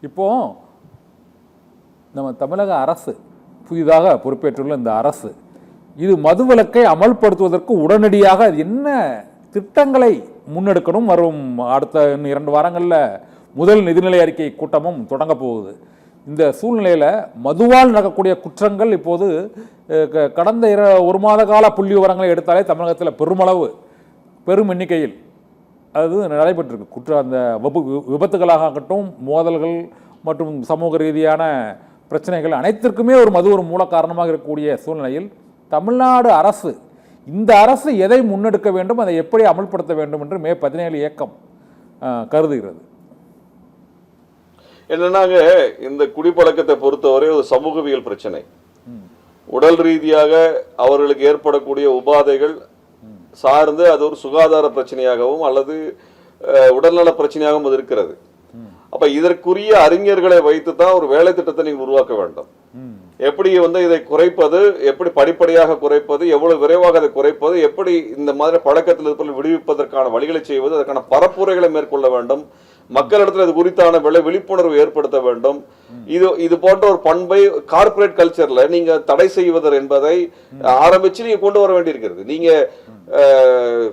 இப்போ நம்ம தமிழக அரசு புதிதாக பொறுப்பேற்றுள்ள இந்த அரசு இது மதுவிலக்கை அமல்படுத்துவதற்கு உடனடியாக என்ன திட்டங்களை முன்னெடுக்கணும்? வரும் அடுத்த 2 வாரங்களில் முதல் நிதிநிலை அறிக்கை கூட்டமும் தொடங்க போகுது. இந்த சூழ்நிலையில் மதுவால் நடக்கக்கூடிய குற்றங்கள் இப்போது கடந்த 1 மாத கால புள்ளி விவரங்களை எடுத்தாலே தமிழகத்தில் பெரும் எண்ணிக்கையில் அது நடைபெற்றிருக்கு. அந்த விபத்துகளாகட்டும், மோதல்கள் மற்றும் சமூக ரீதியான பிரச்சனைகள் அனைத்திற்குமே ஒரு மூல காரணமாக இருக்கக்கூடிய சூழ்நிலையில் தமிழ்நாடு அரசு இந்த அரசு எதை முன்னெடுக்க வேண்டும், அதை எப்படி அமல்படுத்த வேண்டும் என்று மே 17 இயக்கம் கருதுகிறது. என்னன்னாங்க, இந்த குடிப்பழக்கத்தை பொறுத்தவரை ஒரு சமூகவியல் பிரச்சனை. உடல் ரீதியாக அவர்களுக்கு ஏற்படக்கூடிய உபாதைகள் சார்ந்து அது ஒரு சுகாதார பிரச்சனையாகவும் அல்லது உடல்நல பிரச்சனையாகவும் அது இருக்கிறது. அப்ப இதற்குரிய அறிஞர்களை வைத்து தான் ஒரு வேலை திட்டத்தை நீங்க உருவாக்க வேண்டும். எப்படி இதை குறைப்பது, எப்படி படிப்படியாக குறைப்பது, எவ்வளவு விரைவாக அதை குறைப்பது, எப்படி இந்த மாதிரி பழக்கத்தில் இருப்பதை விடுவிப்பதற்கான வழிகளை செய்வது, அதற்கான பரப்புரைகளை மேற்கொள்ள வேண்டும். மக்களிடத்தில் இது குறித்தான விழிப்புணர்வு ஏற்படுத்த வேண்டும். இது போன்ற ஒரு பண்பை கார்பரேட் கல்ச்சர்ல நீங்க தடை செய்வது என்பதை ஆரம்பிச்சு நீங்க கொண்டு வர வேண்டியிருக்கிறது. நீங்க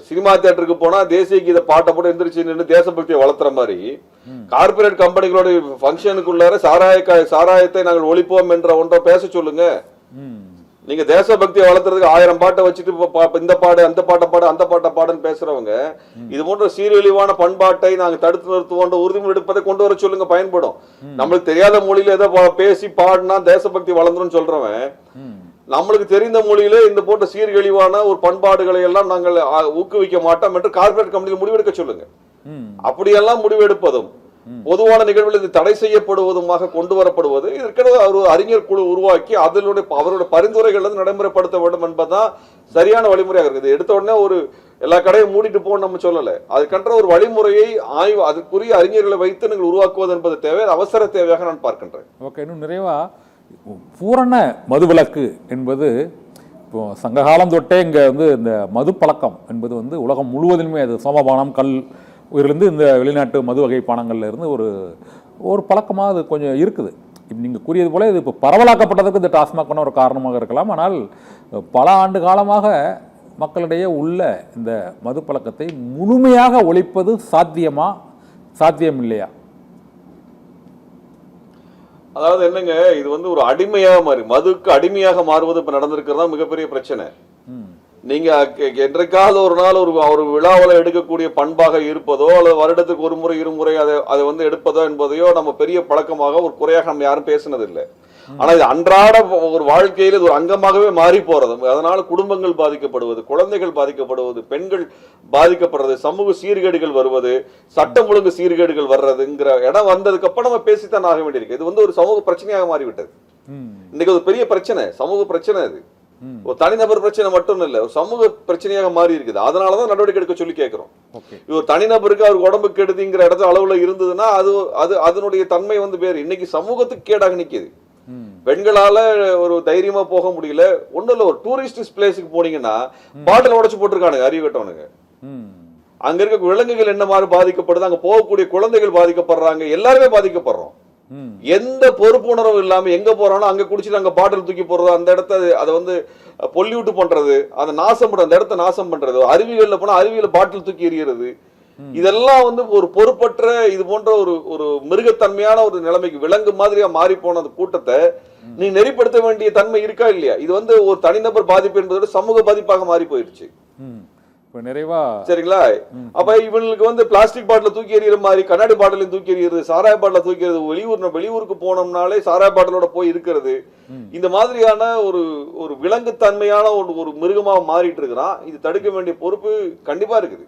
சினிமா தியேட்டருக்கு போனா தேசிய கீத பாட்டை போட்டு எந்திரிச்சு நின்று தேசபக்தியை வளர்த்துற மாதிரி கார்பரேட் கம்பெனிகளோட பங்கனுக்குள்ளார சாராயத்தை நாங்கள் ஒழிப்போம் என்ற ஒன்றை பேச சொல்லுங்க. நீங்க தேசபக்தியை வளர்த்துறதுக்கு 1000 பாட்டை வச்சுட்டு இந்த பாடு அந்த பாட்டை பாடு அந்த பாட்டை பாடுன்னு பேசுறவங்க இது போன்ற சீரழிவான பண்பாட்டை நாங்க தடுத்து நிறுத்துவோன்ற உறுதிமொழி எடுப்பதை கொண்டு வர சொல்லுங்க, பயன்படும். நம்மளுக்கு தெரியாத மொழியில ஏதோ பேசி பாடுனா தேசபக்தி வளர்ந்துரும் சொல்றவன் நம்மளுக்கு தெரிந்த மொழியில இந்த போன்ற சீர்கழிவான ஒரு பண்பாடுகளை எல்லாம் நாங்கள் ஊக்குவிக்க மாட்டோம் என்று கார்பரேட் கம்பெனியில் முடிவெடுக்க சொல்லுங்க. அப்படியெல்லாம் முடிவெடுப்பதும் பொதுவான நிகழ்வில் இது தடை செய்யப்படுவதுமாக கொண்டு வரப்படுவது, இதற்கிடையே ஒரு அறிஞர் குழு உருவாக்கி அவருடைய பரிந்துரைகள் நடைமுறைப்படுத்த வேண்டும் என்பதுதான் சரியான வழிமுறையாக இருக்குது. எடுத்த உடனே எல்லா கடையும் மூடிட்டு போன்னு நம்ம சொல்லல. அதுக்கென்ற ஒரு வழிமுறையை அதற்குரிய அறிஞர்களை வைத்து நீங்கள் உருவாக்குவது என்பது தேவை, அவசர தேவையாக நான் பார்க்கின்றேன். ஓகே, இன்னும் நிறைவா பூரண மதுவிலக்கு என்பது இப்போ சங்ககாலம் தொட்டே இங்கே இந்த மது பழக்கம் என்பது உலகம் முழுவதிலுமே அது சோமபானம், கல் இருந்து இந்த வெளிநாட்டு மது வகை பானங்கள்ல இருந்து ஒரு பழக்கமாக அது கொஞ்சம் இருக்குது. இப்போ நீங்கள் கூறியது போல இது இப்போ பரவலாக்கப்பட்டதுக்கு இந்த டாஸ்மாக் ஒரு காரணமாக இருக்கலாம். ஆனால் பல ஆண்டு காலமாக மக்களிடையே உள்ள இந்த மது பழக்கத்தை முழுமையாக ஒழிப்பது சாத்தியம் இல்லையா? அதாவது என்னங்க, இது ஒரு அடிமையாக மதுக்கு அடிமையாக மாறுவது இப்ப நடந்திருக்கிறதா மிகப்பெரிய பிரச்சனை. நீங்க என்றைக்காவது ஒரு நாள் ஒரு விழாவில் எடுக்கக்கூடிய பண்பாக இருப்பதோ அல்லது வருடத்துக்கு ஒரு முறை 2 முறை அதை எடுப்பதோ என்பதையோ நம்ம பெரிய பழக்கமாக ஒரு குறையாக நம்ம யாரும் பேசினது இல்லை. ஆனா இது அன்றாட ஒரு வாழ்க்கையில் இது ஒரு அங்கமாகவே மாறி போறது. அதனால குடும்பங்கள் பாதிக்கப்படுவது, குழந்தைகள் பாதிக்கப்படுவது, பெண்கள் பாதிக்கப்படுறது, சமூக சீர்கேடுகள் வருவது, சட்டம் ஒழுங்கு சீர்கேடுகள் வர்றதுங்கிற இடம் வந்ததுக்கு அப்புறம் நம்ம பேசித்தான் ஆக வேண்டியிருக்கு. இது ஒரு சமூக பிரச்சனையாக மாறிவிட்டது. இன்னைக்கு ஒரு பெரிய பிரச்சனை, சமூக பிரச்சனை. அது ஒரு தனிநபர் பிரச்சனை மட்டும் இல்ல, ஒரு சமூக பிரச்சனையாக மாறி இருக்குது. அதனாலதான் நடவடிக்கை எடுக்க சொல்லி கேட்கிறோம். இது ஒரு தனிநபருக்கு அவருக்கு உடம்புக்கு கெடுதிங்கிற இடத்துல அளவுல இருந்ததுன்னா அதனுடைய தன்மை வேறு. இன்னைக்கு சமூகத்துக்கு கேடாக நிக்குது. பெண்களால ஒரு தைரியமா போக முடியல. ஒண்ணும் இல்ல, ஒரு டூரிஸ்ட் பிளேஸுக்கு போனீங்கன்னா பாட்டில் உடைச்சு போட்டிருக்கானுங்க அறிவு கட்டவனுங்க. அங்க இருக்க விலங்குகள் என்ன மாதிரி பாதிக்கப்படுது, அங்க போகக்கூடிய குழந்தைகள் பாதிக்கப்படுறாங்க, எல்லாருமே பாதிக்கப்படுறோம். எந்த பொறுப்புணர்வும் இல்லாம எங்க போறானோ அங்க குடிச்சிட்டு அங்க பாட்டில் தூக்கி போடுறது, அந்த இடத்த அதை பொல்யூட் பண்றது, அதை நாசம் பண்றது, அந்த இடத்த நாசம் பண்றது, அருவிகள்ல போனா அருவியில பாட்டில் தூக்கி எறிகிறது, இதெல்லாம் ஒரு பொறுப்பற்ற இது போன்ற ஒரு மிருகத்தன்மையான ஒரு நிலைமைக்கு விலங்கு மாதிரியா மாறி போன அந்த கூட்டத்தை நீ நெறிப்படுத்த வேண்டிய தன்மை இருக்கா இல்லையா? இது ஒரு தனிநபர் பாதிப்பு என்பதோட சமூக பாதிப்பாக மாறி போயிருச்சு. நிறைவா சரிங்களா? அப்ப இவங்களுக்கு பிளாஸ்டிக் பாட்டில தூக்கி எறிகிற மாதிரி கண்ணாடி பாட்டிலையும் தூக்கி எறிகிறது, சாராய பாட்டில தூக்கி எறிகிறது, வெளியூருக்கு போனோம்னாலே சாராய பாட்டிலோட போய் இருக்கிறது, இந்த மாதிரியான ஒரு விலங்கு தன்மையான ஒரு மிருகமா மாறிட்டு இருக்கிறான். இது தடுக்க வேண்டிய பொறுப்பு கண்டிப்பா இருக்குது.